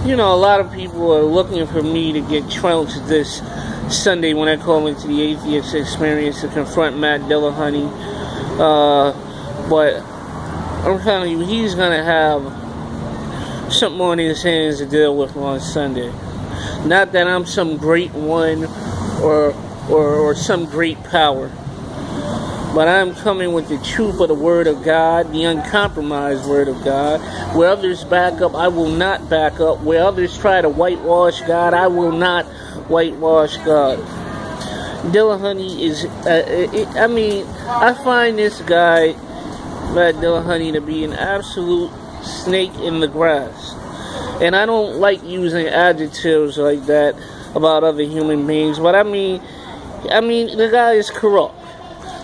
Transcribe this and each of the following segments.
You know, a lot of people are looking for me to get trounced this Sunday when I call into the Atheist Experience to confront Matt Dillahunty. But I'm telling you, he's going to have something on his hands to deal with on Sunday. Not that I'm some great one or some great power. But I'm coming with the truth of the Word of God, the uncompromised Word of God. Where others back up, I will not back up. Where others try to whitewash God, I will not whitewash God. Dillahunty is, I find this guy, Matt Dillahunty, to be an absolute snake in the grass. And I don't like using adjectives like that about other human beings. But I mean, the guy is corrupt.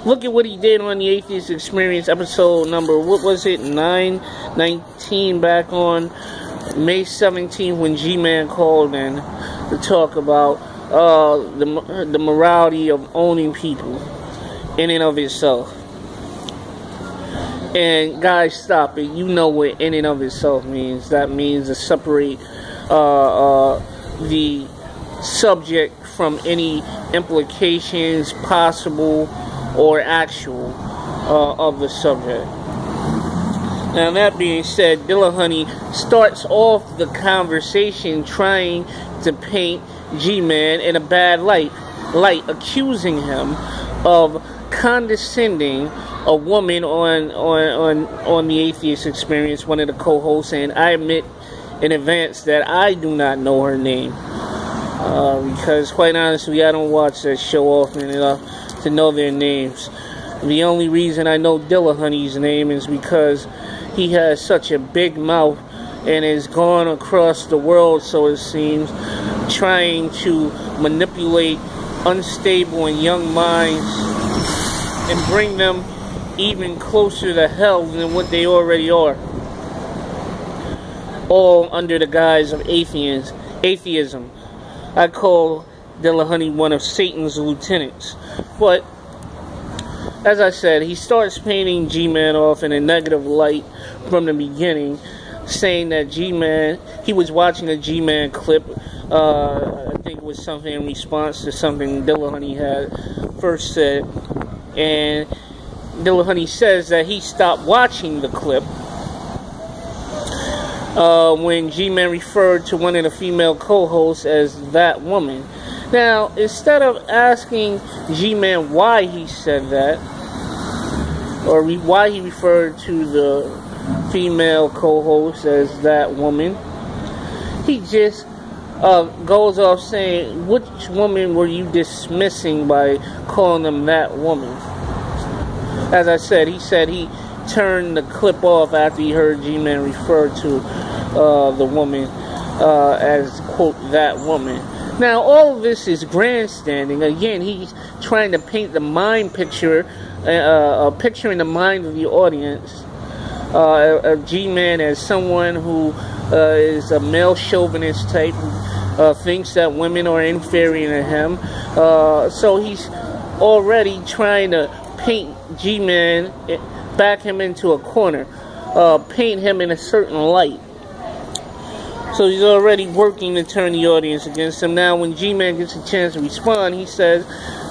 Look at what he did on the Atheist Experience episode number, what was it, 919, back on May 17th when G-Man called in to talk about the morality of owning people in and of itself. And guys, stop it. You know what in and of itself means. That means to separate the subject from any implications possible or actual of the subject. Now, that being said, Dillahunty starts off the conversation trying to paint G-Man in a bad light, accusing him of condescending a woman on the Atheist Experience, one of the co-hosts, and I admit in advance that I do not know her name. Because, quite honestly, I don't watch that show often enough to know their names. The only reason I know Dillahunty's name is because he has such a big mouth and has gone across the world, so it seems, trying to manipulate unstable and young minds and bring them even closer to hell than what they already are. All under the guise of atheism. I call Dillahunty one of Satan's lieutenants. But, as I said, he starts painting G-Man off in a negative light from the beginning, saying that G-Man, he was watching a G-Man clip, I think it was something in response to something Dillahunty had first said, and Dillahunty says that he stopped watching the clip when G-Man referred to one of the female co-hosts as that woman. Now, instead of asking G-Man why he said that, or why he referred to the female co-host as that woman, he just goes off saying, which woman were you dismissing by calling them that woman? As I said, he turned the clip off after he heard G-Man refer to the woman as, quote, that woman. Now, all of this is grandstanding. Again, he's trying to paint the mind picture, a picture in the mind of the audience of G-Man as someone who is a male chauvinist type, who thinks that women are inferior to him. So he's already trying to paint G-Man, back him into a corner, paint him in a certain light. So he's already working to turn the audience against him. Now, when G-Man gets a chance to respond, he says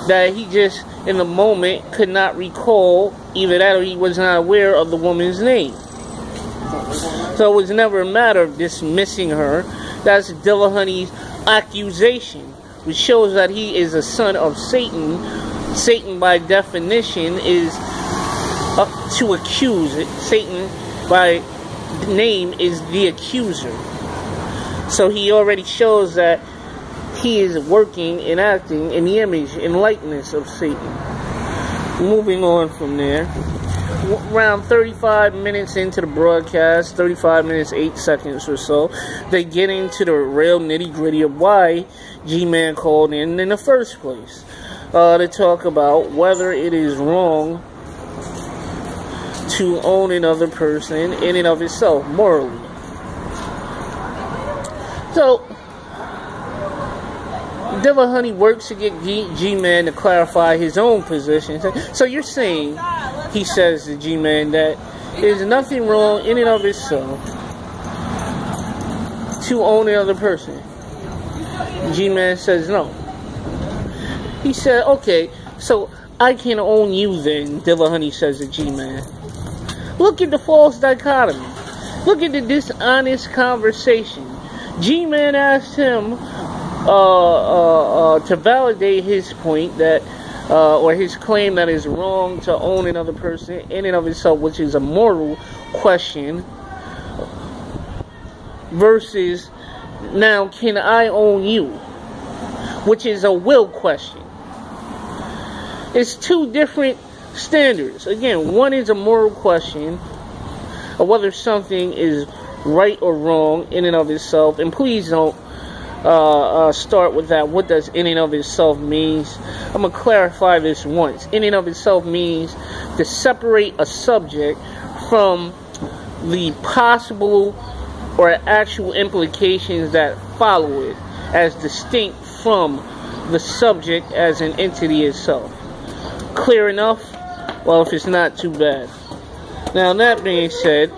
that he just, in the moment, could not recall either that or he was not aware of the woman's name. So it was never a matter of dismissing her. That's Dillahunty's accusation, which shows that he is a son of Satan. Satan, by definition, is to accuse. Satan, by name, is the accuser. So he already shows that he is working and acting in the image and likeness of Satan. Moving on from there, around 35 minutes into the broadcast, 35 minutes, 8 seconds or so, they get into the real nitty-gritty of why G-Man called in the first place. To talk about whether it is wrong to own another person in and of itself, morally. So, Dillahunty works to get G-Man to clarify his own position. So you're saying, he says to G-Man, that there's nothing wrong in and of itself to own another person? G-Man says no. He said, okay, so I can own you then, Dillahunty says to G-Man. Look at the false dichotomy. Look at the dishonest conversation. G-Man asked him to validate his point that, or his claim that it's wrong to own another person in and of itself, which is a moral question, versus now, can I own you, which is a will question. It's two different standards. Again, one is a moral question of whether something is right or wrong in and of itself. And please don't start with that. What does in and of itself means? I'm going to clarify this once. In and of itself means to separate a subject from the possible or actual implications that follow it, as distinct from the subject as an entity itself. Clear enough? Well, if it's not, too bad. Now, that being said,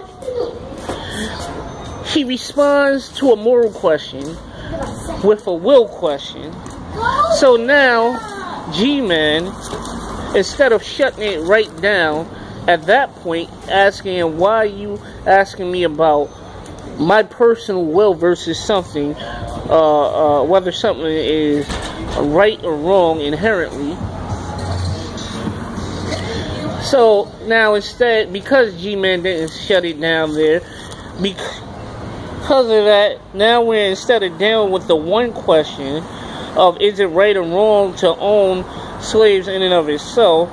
he responds to a moral question with a will question. So now, G-Man, instead of shutting it right down at that point, asking him, why are you asking me about my personal will versus something, whether something is right or wrong inherently. So now instead, because G-Man didn't shut it down there, because of that, now we're, instead of dealing with the one question of is it right or wrong to own slaves in and of itself,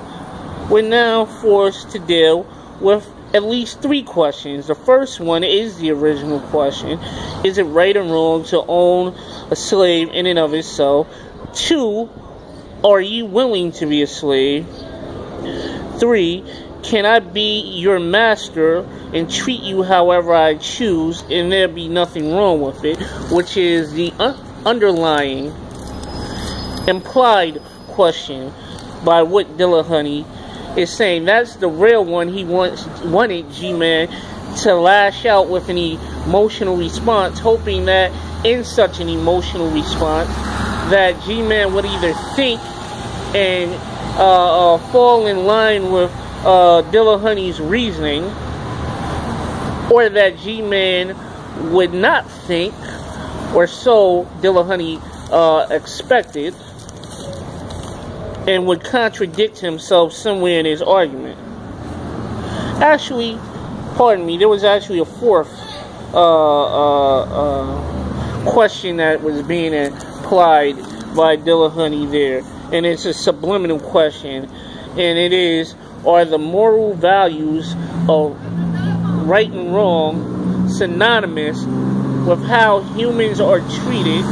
we're now forced to deal with at least three questions. The first one is the original question. Is it right or wrong to own a slave in and of itself? 2, are you willing to be a slave? 3, can I be your master and treat you however I choose and there be nothing wrong with it? Which is the underlying implied question by what Dillahunty is saying. That's the real one. He wanted G-Man to lash out with an emotional response, hoping that in such an emotional response that G-Man would either think and fall in line with Dillahunty's reasoning, or that G-Man would not think, or so Dillahunty expected, and would contradict himself somewhere in his argument. Actually, pardon me, there was actually a fourth question that was being applied by Dillahunty there, and it's a subliminal question, and it is, are the moral values of right and wrong synonymous with how humans are treated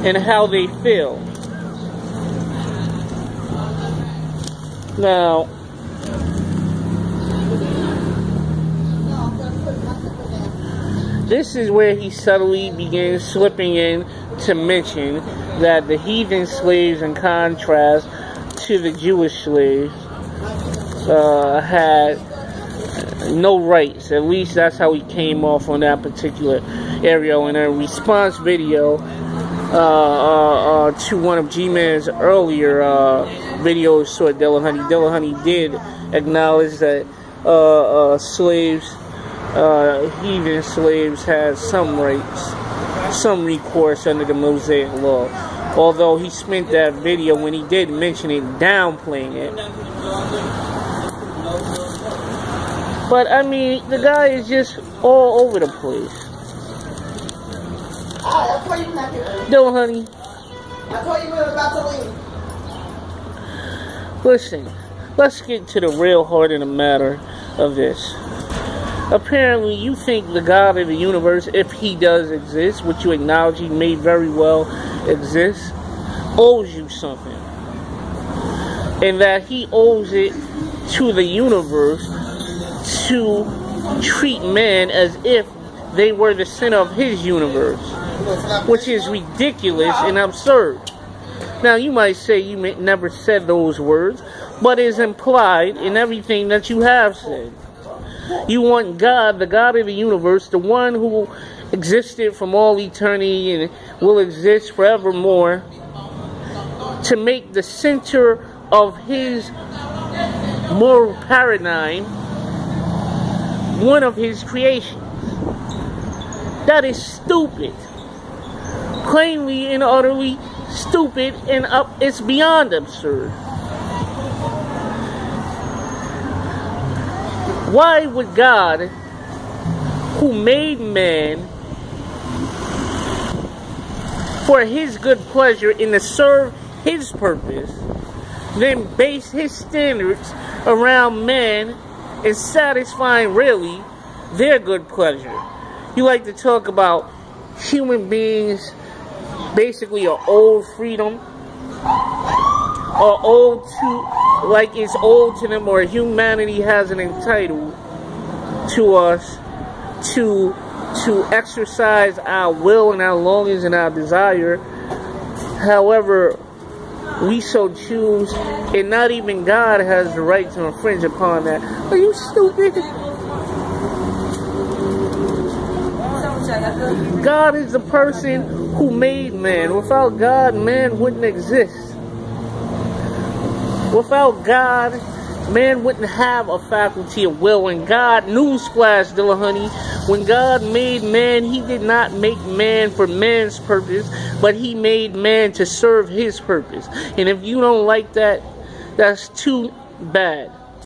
and how they feel? Now, this is where he subtly begins slipping in to mention that the heathen slaves, in contrast to the Jewish slaves, had no rights. At least that's how he came off on that particular area. In a response video to one of G-Man's earlier videos toward Dillahunty, Dillahunty did acknowledge that slaves, heathen slaves, had some rights, some recourse under the Mosaic law. Although he spent that video, when he did mention it, downplaying it. But I mean, the guy is just all over the place. Dillahunty, I told you we were about to leave. Listen, let's get to the real heart of the matter of this. Apparently, you think the God of the universe, if he does exist, which you acknowledge he may very well exist, owes you something. And that he owes it to the universe to treat man as if they were the center of his universe, which is ridiculous and absurd. Now, you might say you never said those words, but it's implied in everything that you have said. You want God, the God of the universe, the one who existed from all eternity and will exist forevermore, to make the center of his moral paradigm one of his creations. That is stupid. Plainly and utterly stupid, and it's beyond absurd. Why would God, who made man for his good pleasure and to serve his purpose, then base his standards around man and satisfying really their good pleasure? You like to talk about human beings basically are old freedom, or old to, like it's old to them, or humanity has an entitled to us to exercise our will and our longings and our desire however we so choose, and not even God has the right to infringe upon that. Are you stupid? God is the person who made man. Without God, man wouldn't exist. Without God, man wouldn't have a faculty of will. And God, newsflash, Dillahunty, when God made man, he did not make man for man's purpose, but he made man to serve his purpose. And if you don't like that, that's too bad.